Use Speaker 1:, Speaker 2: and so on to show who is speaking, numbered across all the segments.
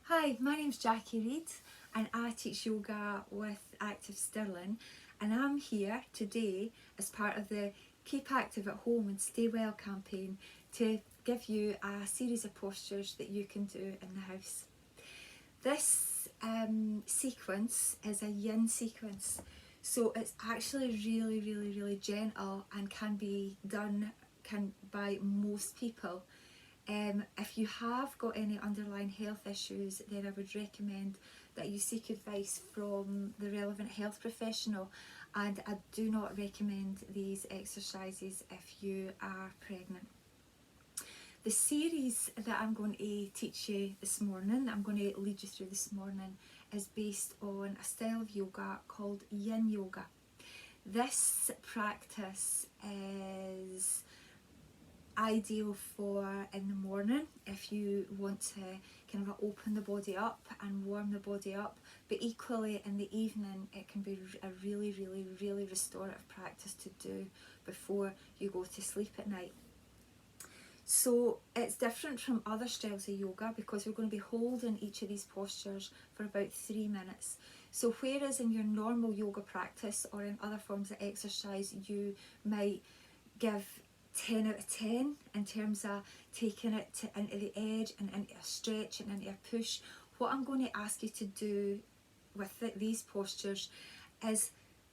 Speaker 1: Hi, my name's Jaki Reid and I teach yoga with Active Stirling, and I'm here today as part of the Keep Active at Home and Stay Well campaign to give you a series of postures that you can do in the house. This sequence is a yin sequence, so it's actually really gentle and can be done by most people. If you have got any underlying health issues, then I would recommend that you seek advice from the relevant health professional, and I do not recommend these exercises if you are pregnant. The series that I'm going to teach you this morning, I'm going to lead you through this morning, is based on a style of yoga called yin yoga. This practice is ideal for in the morning if you want to kind of open the body up and warm the body up, but equally in the evening it can be a really restorative practice to do before you go to sleep at night. So it's different from other styles of yoga because we're going to be holding each of these postures for about 3 minutes. So whereas in your normal yoga practice or in other forms of exercise you might give 10 out of 10 in terms of taking it into the edge and into a stretch and into a push, what I'm going to ask you to do with these postures is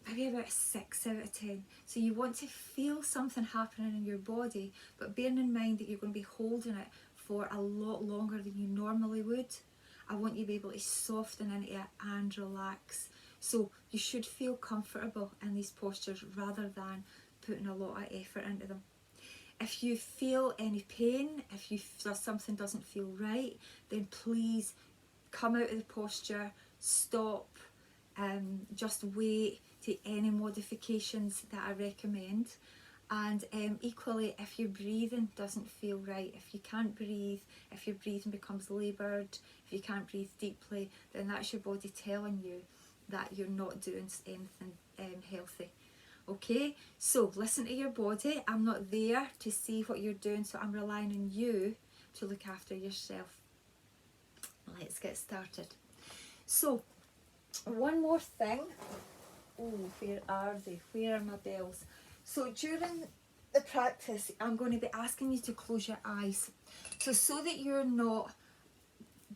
Speaker 1: maybe about a 6 out of 10. So you want to feel something happening in your body, but bearing in mind that you're going to be holding it for a lot longer than you normally would. I want you to be able to soften into it and relax. So you should feel comfortable in these postures rather than putting a lot of effort into them. If you feel any pain, if you feel something doesn't feel right, then please come out of the posture, stop, just wait, take any modifications that I recommend. And equally, if your breathing doesn't feel right, if you can't breathe, if your breathing becomes laboured, if you can't breathe deeply, then that's your body telling you that you're not doing anything healthy. Okay, so listen to your body. I'm not there to see what you're doing, so I'm relying on you to look after yourself. Let's get started. So, one more thing. Oh, where are they? Where are my bells? So during the practice, I'm going to be asking you to close your eyes. So that you're not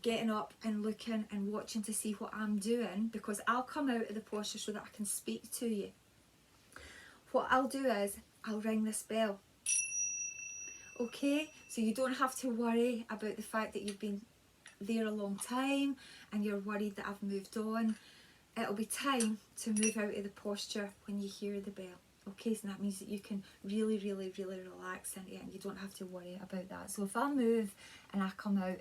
Speaker 1: getting up and looking and watching to see what I'm doing, because I'll come out of the posture so that I can speak to you. What I'll do is I'll ring this bell. Okay, so you don't have to worry about the fact that you've been there a long time and you're worried that I've moved on. It'll be time to move out of the posture when you hear the bell. Okay, so that means that you can really relax into it and you don't have to worry about that. So if I move and I come out,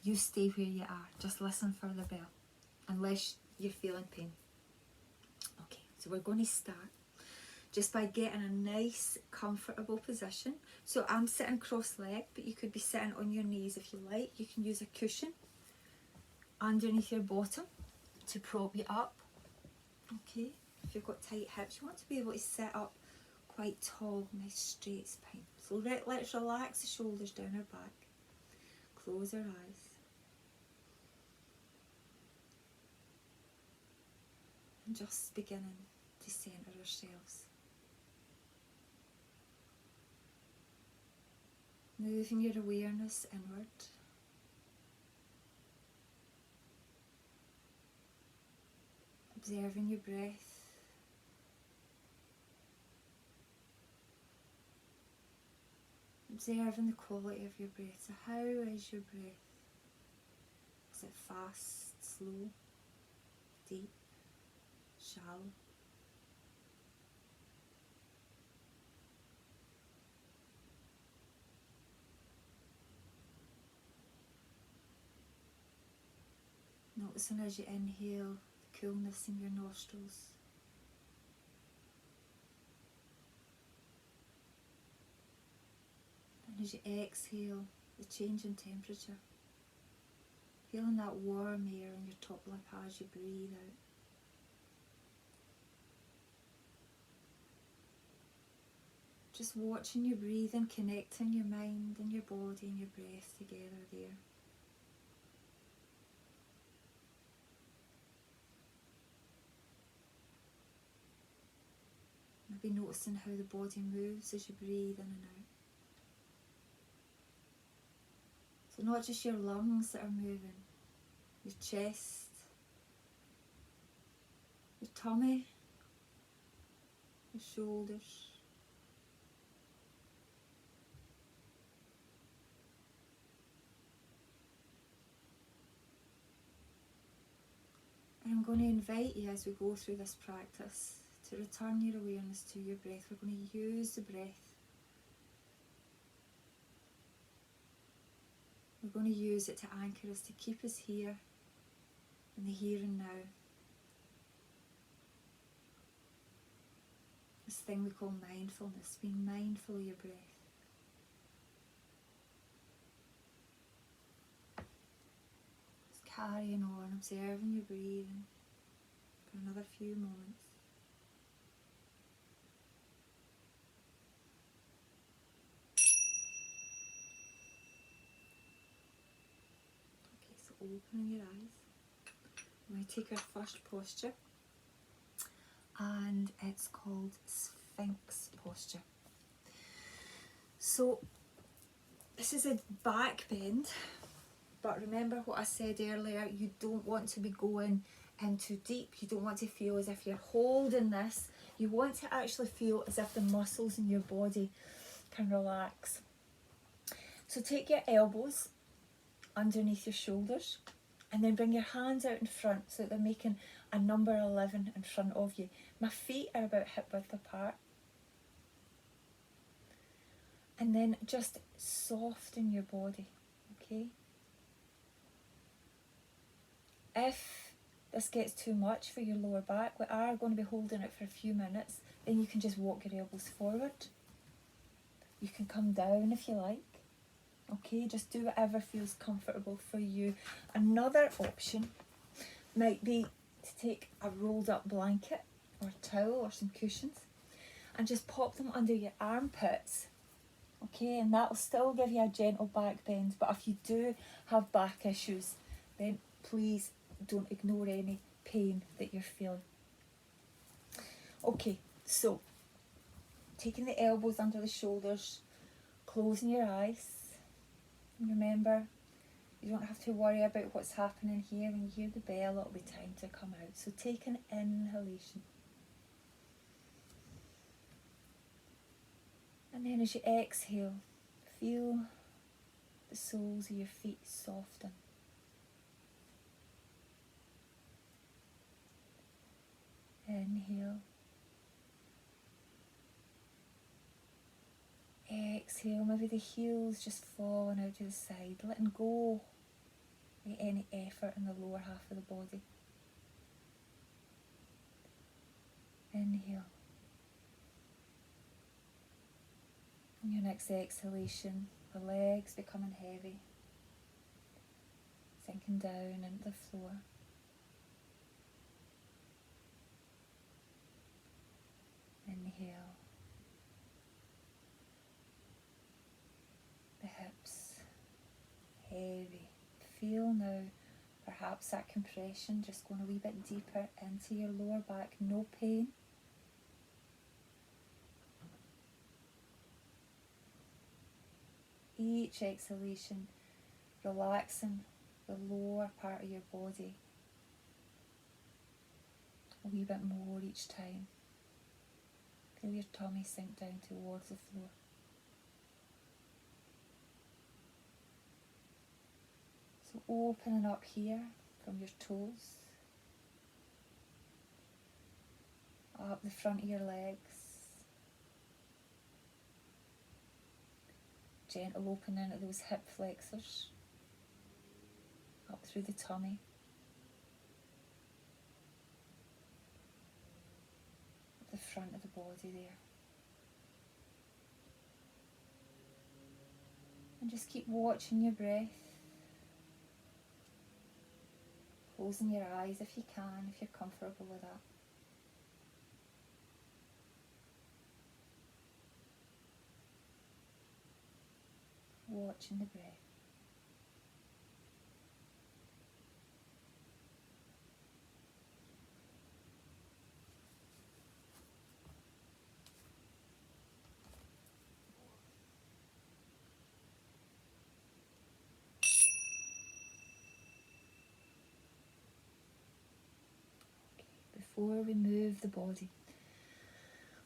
Speaker 1: you stay where you are. Just listen for the bell, unless you're feeling pain. Okay, so we're going to start just by getting a nice comfortable position. So I'm sitting cross-legged, but you could be sitting on your knees if you like. You can use a cushion underneath your bottom to prop you up. Okay, if you've got tight hips, you want to be able to sit up quite tall, nice straight spine. So let's relax the shoulders down our back, close our eyes, and just beginning to centre ourselves. Moving your awareness inward. Observing your breath. Observing the quality of your breath. So how is your breath? Is it fast, slow, deep, shallow? Noticing as you inhale the coolness in your nostrils. And as you exhale, the change in temperature. Feeling that warm air on your top lip as you breathe out. Just watching your breathing, connecting your mind and your body and your breath together there. Maybe noticing how the body moves as you breathe in and out. So not just your lungs that are moving, your chest, your tummy, your shoulders. And I'm going to invite you as we go through this practice to return your awareness to your breath. We're going to use the breath. We're going to use it to anchor us, to keep us here in the here and now. This thing we call mindfulness, being mindful of your breath. Just carrying on, observing your breathing for another few moments. Okay, so opening your eyes. We're going to take our first posture, and it's called Sphinx posture. So this is a back bend, but remember what I said earlier, you don't want to be going in too deep. You don't want to feel as if you're holding this. You want to actually feel as if the muscles in your body can relax. So take your elbows underneath your shoulders, and then bring your hands out in front so that they're making a number 11 in front of you. My feet are about hip width apart. And then just soften your body, okay? If this gets too much for your lower back, we are going to be holding it for a few minutes, then you can just walk your elbows forward. You can come down if you like. Okay, just do whatever feels comfortable for you. Another option might be to take a rolled up blanket or towel or some cushions and just pop them under your armpits. Okay, and that'll still give you a gentle back bend, but if you do have back issues, then please don't ignore any pain that you're feeling. Okay, so taking the elbows under the shoulders, closing your eyes. Remember, you don't have to worry about what's happening here. When you hear the bell, it'll be time to come out. So take an inhalation. And then as you exhale, feel the soles of your feet soften. Inhale. Exhale, maybe the heels just falling out to the side, letting go of any effort in the lower half of the body. Inhale. On your next exhalation, the legs becoming heavy, sinking down into the floor. Inhale. The hips heavy. Feel now perhaps that compression just going a wee bit deeper into your lower back. No pain. Each exhalation relaxing the lower part of your body a wee bit more each time. Feel your tummy sink down towards the floor. So opening up here from your toes, up the front of your legs, gentle opening of those hip flexors, up through the tummy, up the front of the body there. And just keep watching your breath. Closing your eyes if you can, if you're comfortable with that. Watching the breath. before we move the body.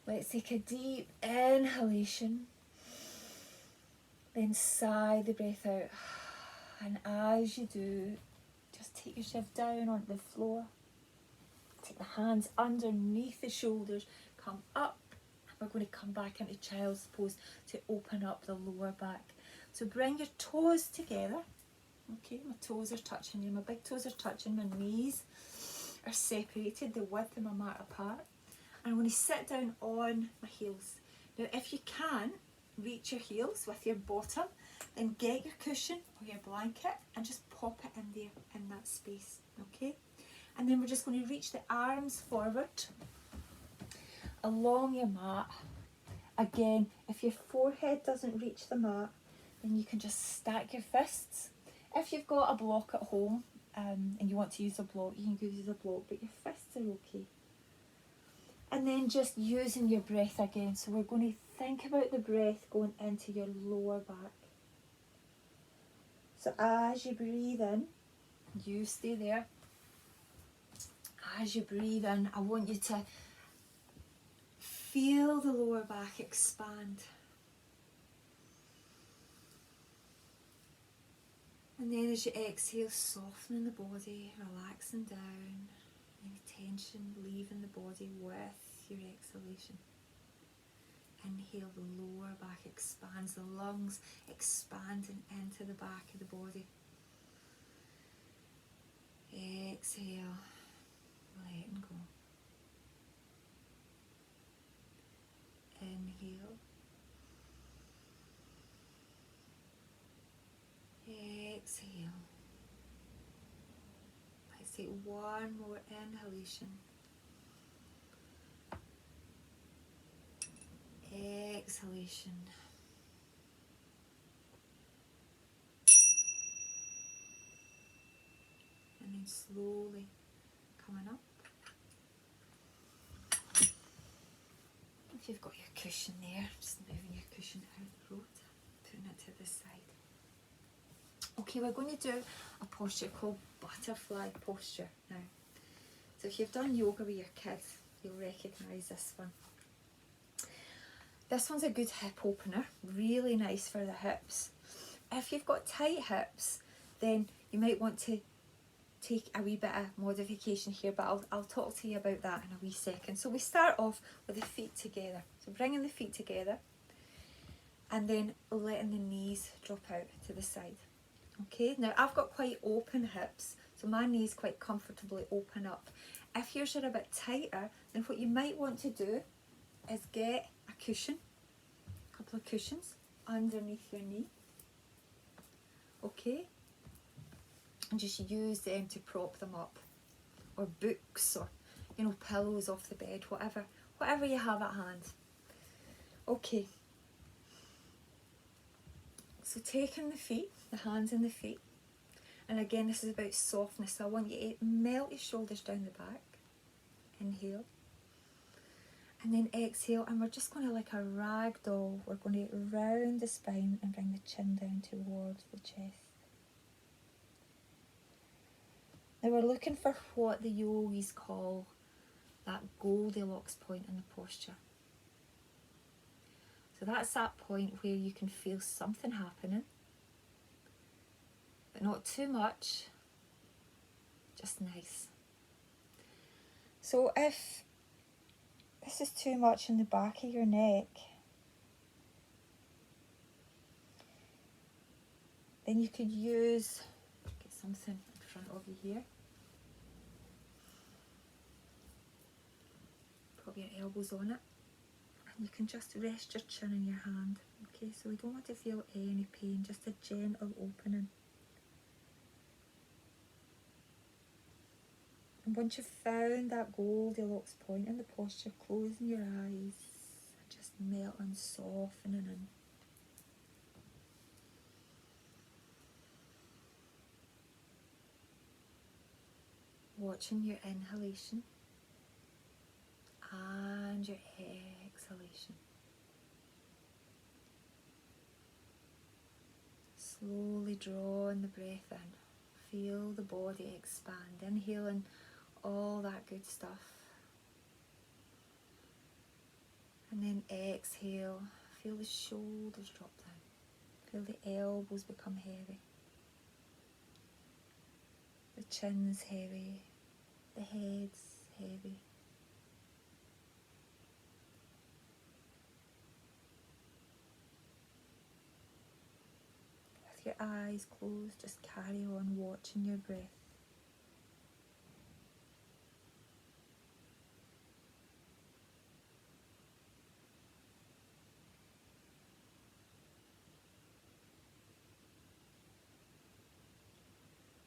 Speaker 1: Let's take a deep inhalation, then sigh the breath out. And as you do, just take yourself down onto the floor. Take the hands underneath the shoulders, come up. We're going to come back into child's pose to open up the lower back. So bring your toes together. Okay, my toes are touching you. My big toes are touching. My knees are separated, the width of my mat apart. And I'm going to sit down on my heels. Now, if you can reach your heels with your bottom, then get your cushion or your blanket and just pop it in there, in that space. Okay? And then we're just going to reach the arms forward along your mat. Again, if your forehead doesn't reach the mat, then you can just stack your fists. If you've got a block at home and you want to use a block, you can use a block, but your fists are okay. And then just using your breath again. So we're going to think about the breath going into your lower back. So as you breathe in, you stay there. As you breathe in, I want you to feel the lower back expand. And then as you exhale, softening the body, relaxing down, any tension leaving the body with your exhalation. Inhale, the lower back expands, the lungs expanding into the back of the body. Exhale, letting go. Inhale. Exhale. Let's take one more inhalation. Exhalation. And then slowly coming up. If you've got your cushion there, just moving your cushion out of the road, putting it to the side. Okay, we're going to do a posture called butterfly posture now. So if you've done yoga with your kids, you'll recognise this one. This one's a good hip opener, really nice for the hips. If you've got tight hips, then you might want to take a wee bit of modification here, but I'll talk to you about that in a wee second. So we start off with the feet together. So bringing the feet together and then letting the knees drop out to the side. Okay, now I've got quite open hips, so my knees quite comfortably open up. If yours are a bit tighter, then what you might want to do is get a cushion, a couple of cushions underneath your knee. Okay, and just use them to prop them up, or books, or pillows off the bed, whatever you have at hand. Okay, so taking the feet, the hands and the feet, and again this is about softness, so I want you to melt your shoulders down the back. Inhale, and then exhale, and we're just going to, like a rag doll, we're going to round the spine and bring the chin down towards the chest. Now we're looking for what the yogis call that Goldilocks point in the posture. So that's that point where you can feel something happening, but not too much, just nice. So if this is too much in the back of your neck, then you could use, get something in front of you here. Put your elbows on it, and you can just rest your chin in your hand. Okay, so we don't want to feel any pain, just a gentle opening. And once you've found that Goldilocks point in the posture, closing your eyes, just melting, softening in. Watching your inhalation and your exhalation. Slowly drawing the breath in. Feel the body expand. Inhaling all that good stuff. And then exhale, feel the shoulders drop down. Feel the elbows become heavy. The chin's heavy, the head's heavy. With your eyes closed, just carry on watching your breath.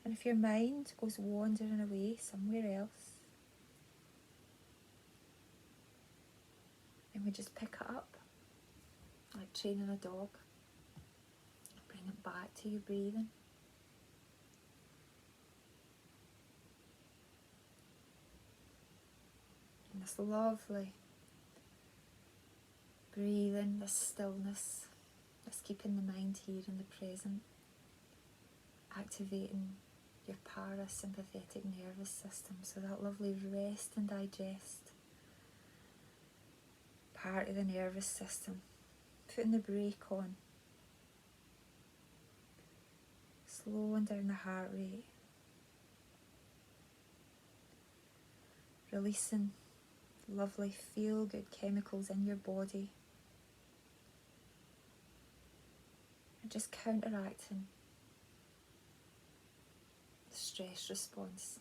Speaker 1: And if your mind goes wandering away somewhere else, then we just pick it up, like training a dog. Bring it back to your breathing. And this lovely breathing, this stillness, this keeping the mind here in the present, activating your parasympathetic nervous system, so that lovely rest and digest part of the nervous system, putting the brake on, slowing down the heart rate, releasing lovely feel-good chemicals in your body, and just counteracting the stress response.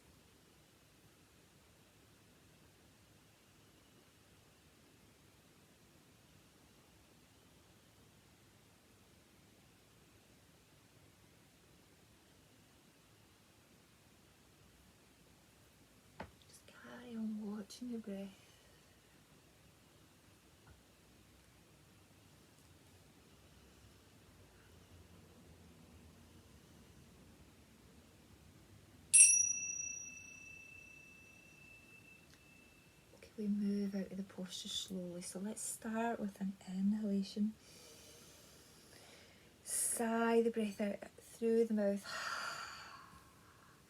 Speaker 1: Just carry on watching your breath. We move out of the posture slowly. So let's start with an inhalation. Sigh the breath out through the mouth.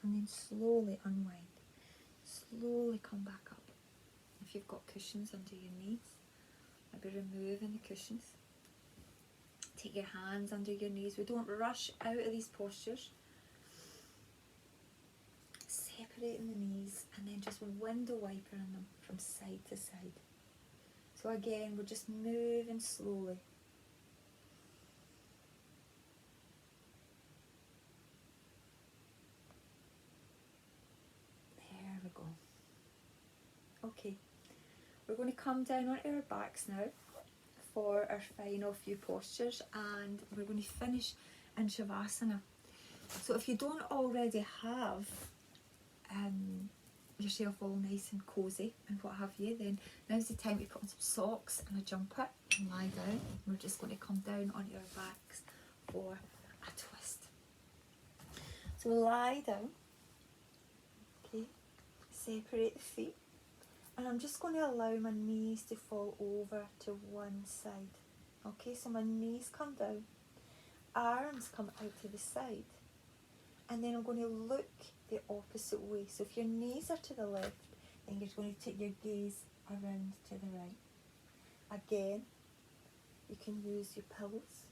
Speaker 1: And then slowly unwind. Slowly come back up. If you've got cushions under your knees, maybe removing the cushions. Take your hands under your knees. We don't rush out of these postures. Separating the knees and then just window wipering them from side to side. So again, we're just moving slowly. There we go. Okay, we're going to come down onto our backs now for our final few postures, and we're going to finish in Shavasana. So if you don't already have yourself all nice and cosy and what have you, then now's the time to put on some socks and a jumper and lie down. We're just going to come down onto our backs for a twist. So we'll lie down, okay, separate the feet, and I'm just going to allow my knees to fall over to one side. Okay, so my knees come down, arms come out to the side, and then I'm going to look the opposite way. So if your knees are to the left, then you're going to take your gaze around to the right. Again, you can use your pillows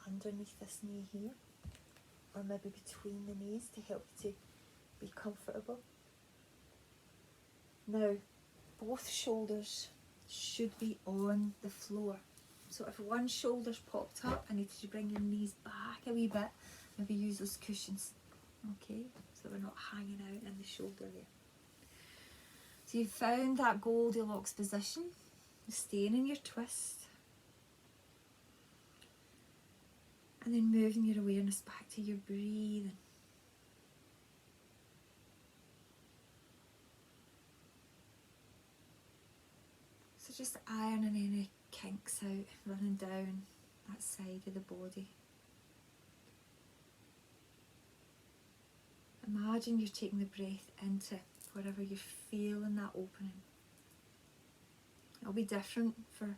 Speaker 1: underneath this knee here, or maybe between the knees to help you to be comfortable. Now, both shoulders should be on the floor. So if one shoulder's popped up, I need you to bring your knees back a wee bit, maybe use those cushions. Okay, so we're not hanging out in the shoulder there. So you've found that Goldilocks position, staying in your twist, and then moving your awareness back to your breathing. So just ironing any kinks out, running down that side of the body. Imagine you're taking the breath into wherever you're feeling that opening. It'll be different for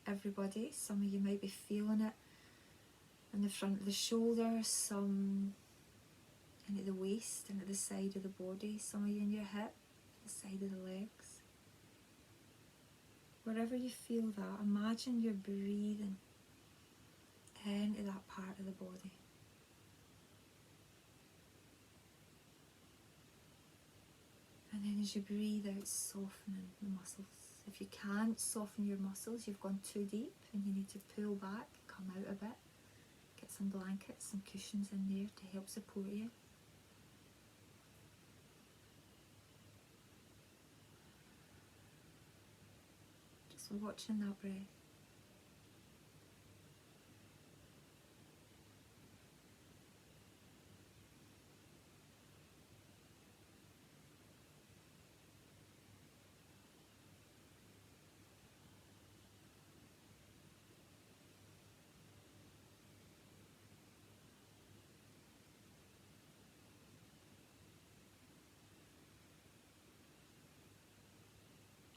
Speaker 1: everybody. Some of you might be feeling it in the front of the shoulders, some into the waist and at the side of the body, some of you in your hip, the side of the legs. Wherever you feel that, imagine you're breathing into that part of the body. And then as you breathe out, softening the muscles. If you can't soften your muscles, you've gone too deep and you need to pull back, come out a bit. Get some blankets, some cushions in there to help support you. Just watching that breath.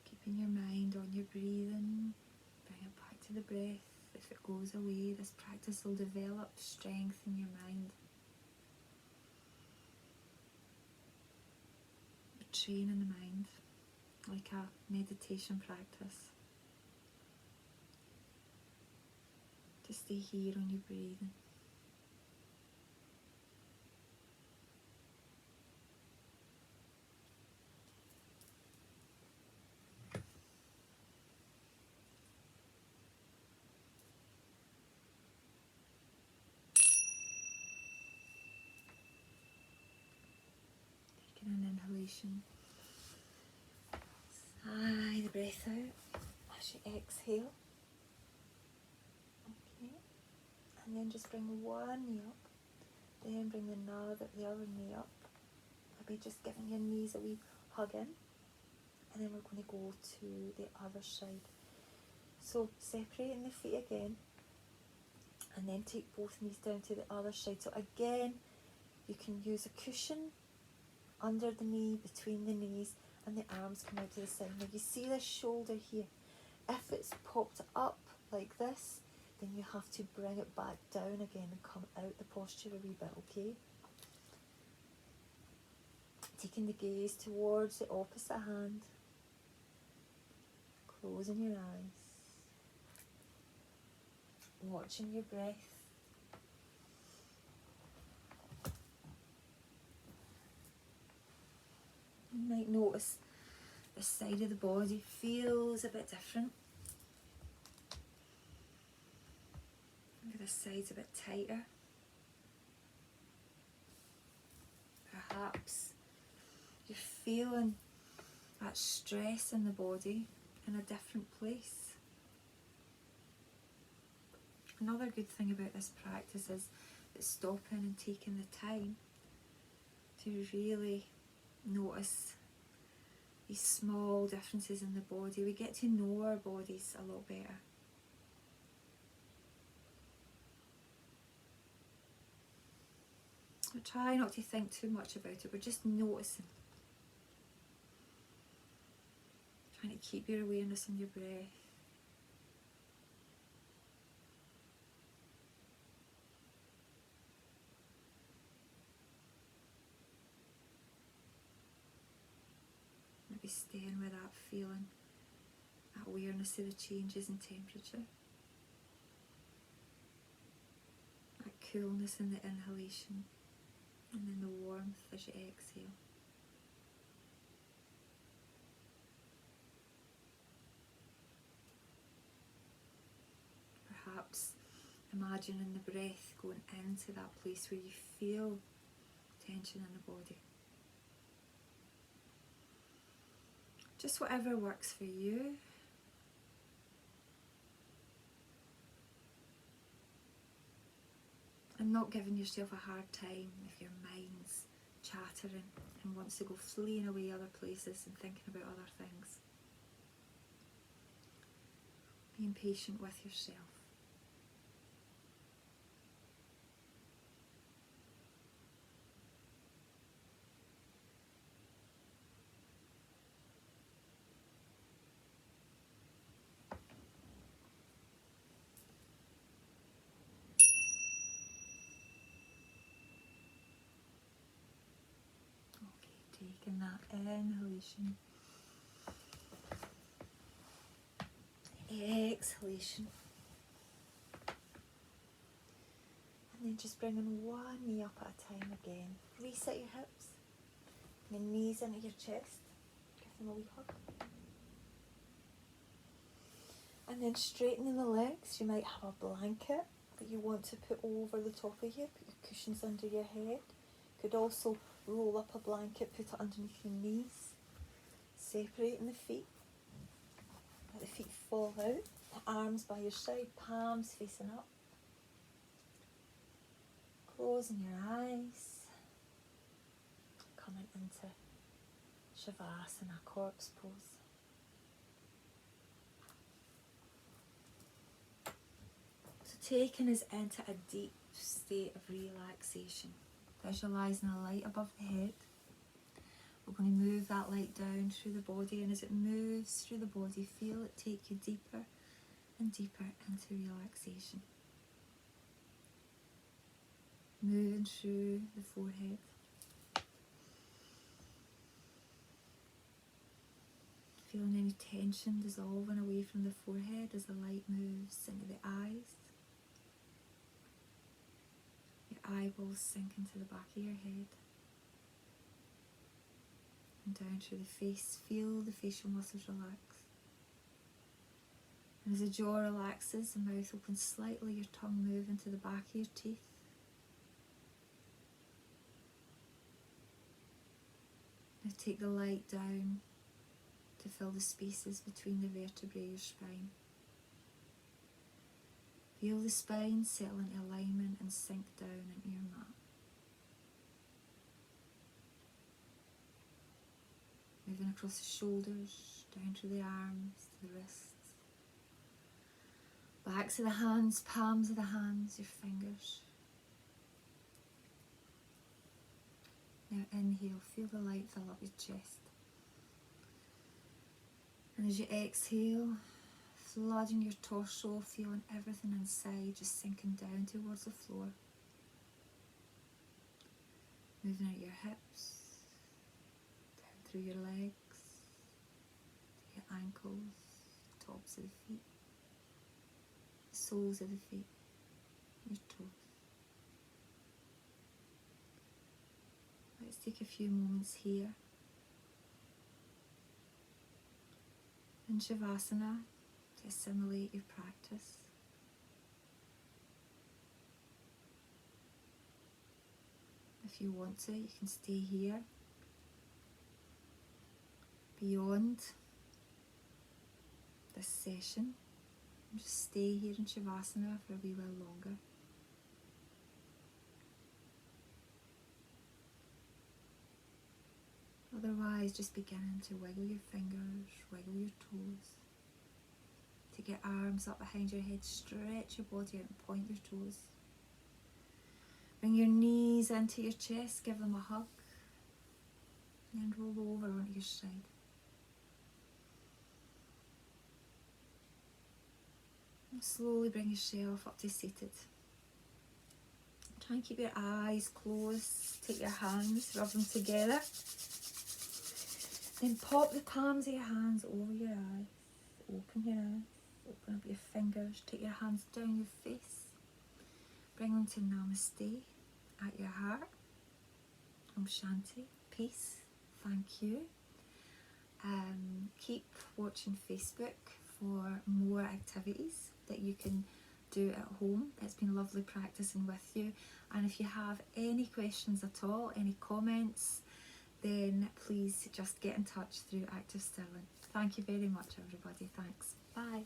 Speaker 1: Keeping your mind on your breathing, bring it back to the breath. If it goes away, this practice will develop strength in your mind. Training the mind like a meditation practice. To stay here on your breathing. Taking an inhalation. Sigh the breath out as you exhale. Okay. And then just bring one knee up. Then bring the other knee up. Maybe just giving your knees a wee hug in. And then we're going to go to the other side. So separating the feet again. And then take both knees down to the other side. So again, you can use a cushion under the knee, between the knees, and the arms come out to the side. Now you see this shoulder here. If it's popped up like this, then you have to bring it back down again and come out the posture a wee bit, okay? Taking the gaze towards the opposite hand. Closing your eyes. Watching your breath. You might notice the side of the body feels a bit different. Maybe this side's a bit tighter. Perhaps you're feeling that stress in the body in a different place. Another good thing about this practice is that stopping and taking the time to really notice these small differences in the body. We get to know our bodies a lot better. So try not to think too much about it, we're just noticing. Trying to keep your awareness on your breath. Maybe staying with that feeling, that awareness of the changes in temperature. That coolness in the inhalation, and then the warmth as you exhale. Perhaps imagining the breath going into that place where you feel tension in the body. Just whatever works for you. And not giving yourself a hard time if your mind's chattering and wants to go fleeing away other places and thinking about other things. Being patient with yourself. Okay, taking that inhalation. exhalation. And then just bringing one knee up at a time again. Reset your hips. Your knees into your chest. Give them a wee hug. And then straightening the legs. You might have a blanket that you want to put over the top of you. Put your cushions under your head. Could also roll up a blanket, put it underneath your knees. Separating the feet. Let the feet fall out. The arms by your side, palms facing up. Closing your eyes. Coming into Shavasana, corpse pose. So taking us into a deep state of relaxation. Visualising a light above the head. We're going to move that light down through the body, and as it moves through the body, feel it take you deeper and deeper into relaxation. Moving through the forehead. Feeling any tension dissolving away from the forehead as the light moves into the eyes. Your eyeballs sink into the back of your head. And down through the face, feel the facial muscles relax. And as the jaw relaxes, the mouth opens slightly, your tongue moving to the back of your teeth. Now take the light down to fill the spaces between the vertebrae of your spine. Feel the spine settle into alignment and sink down into your mat. Moving across the shoulders, down through the arms, to the wrists. Backs of the hands, palms of the hands, your fingers. Now inhale, feel the light fill up your chest. And as you exhale, flooding your torso, feeling everything inside just sinking down towards the floor. Moving out your hips, down through your legs, to your ankles, tops of the feet, the soles of the feet, your toes. Let's take a few moments here in Shavasana to assimilate your practice. If you want to, you can stay here beyond this session and just stay here in Shavasana for a wee while longer. Otherwise, just beginning to wiggle your fingers, wiggle your toes. Take your arms up behind your head, stretch your body out and point your toes. Bring your knees into your chest, give them a hug, and then roll over onto your side. And slowly bring yourself up to seated. Try and keep your eyes closed, take your hands, rub them together. Then pop the palms of your hands over your eyes, open your eyes, open up your fingers, take your hands down your face, bring them to Namaste at your heart. Om Shanti, peace, thank you. Keep watching Facebook for more activities that you can do at home. It's been lovely practicing with you, and if you have any questions at all, any comments, then please just get in touch through Active Stirling. Thank you very much, everybody. Thanks. Bye.